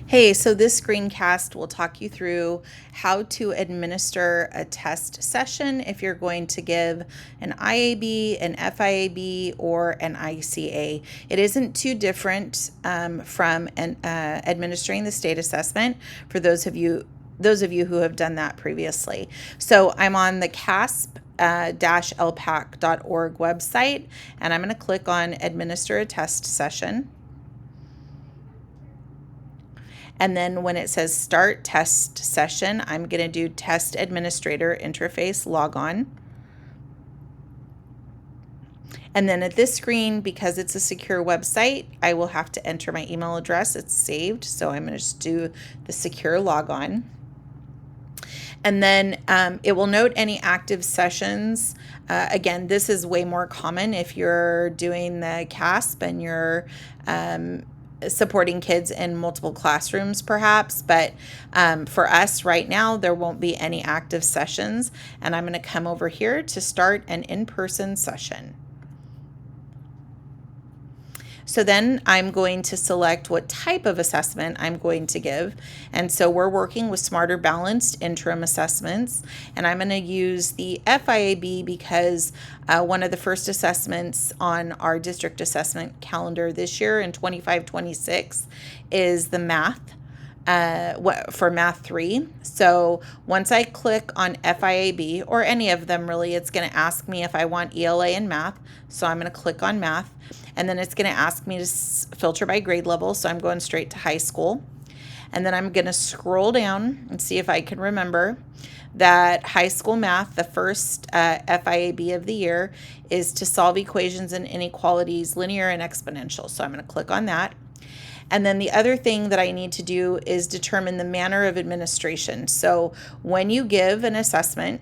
Hey, so this screencast will talk you through how to administer a test session if you're going to give an IAB, an FIAB, or an ICA. It isn't too different from administering the state assessment for those of you who have done that previously. So I'm on the CAASPP-LPAC.org website, and I'm going to click on Administer a Test Session. And then when it says Start Test Session, I'm going to do Test Administrator Interface Logon. And then at this screen, because it's a secure website, I will have to enter my email address. It's saved, so I'm going to just do the secure logon. And then it will note any active sessions. Again, this is way more common if you're doing the CAASPP and you're supporting kids in multiple classrooms perhaps, but for us right now, there won't be any active sessions. And I'm going to come over here to start an in-person session. So then I'm going to select what type of assessment I'm going to give. And so we're working with Smarter Balanced interim assessments. And I'm going to use the FIAB because one of the first assessments on our district assessment calendar this year in 25-26 is the math. For Math 3. So once I click on FIAB, or any of them really, it's going to ask me if I want ELA and math. So I'm going to click on math, and then it's going to ask me to filter by grade level. So I'm going straight to high school. And then I'm going to scroll down and see if I can remember that high school math, the first FIAB of the year, is to solve equations and inequalities, linear and exponential. So I'm going to click on that. And then the other thing that I need to do is determine the manner of administration. So when you give an assessment,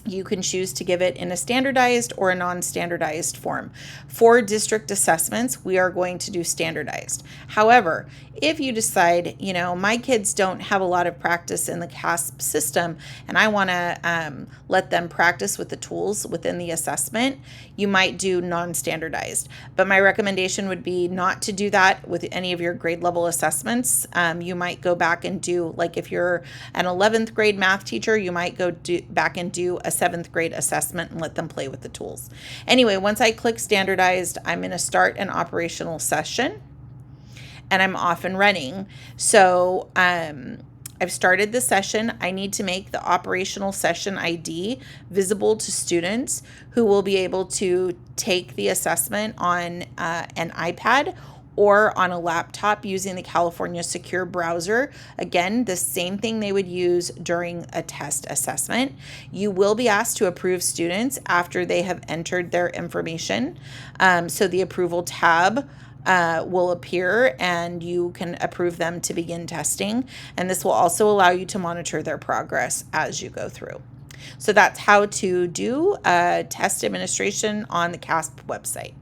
you can choose to give it in a standardized or a non-standardized form. For district assessments, we are going to do standardized. However, if you decide, my kids don't have a lot of practice in the CAASPP system and I want to let them practice with the tools within the assessment, you might do non-standardized. But my recommendation would be not to do that with any of your grade level assessments. You might go back and do, like if you're an 11th grade math teacher, you might go back and do a 7th grade assessment and let them play with the tools. Anyway, once I click standardized, I'm going to start an operational session and I'm off and running. So I've started the session. I need to make the operational session ID visible to students who will be able to take the assessment on an iPad or on a laptop using the California Secure Browser. Again, the same thing they would use during a test assessment. You will be asked to approve students after they have entered their information. So the approval tab will appear and you can approve them to begin testing. And this will also allow you to monitor their progress as you go through. So that's how to do test administration on the CAASPP website.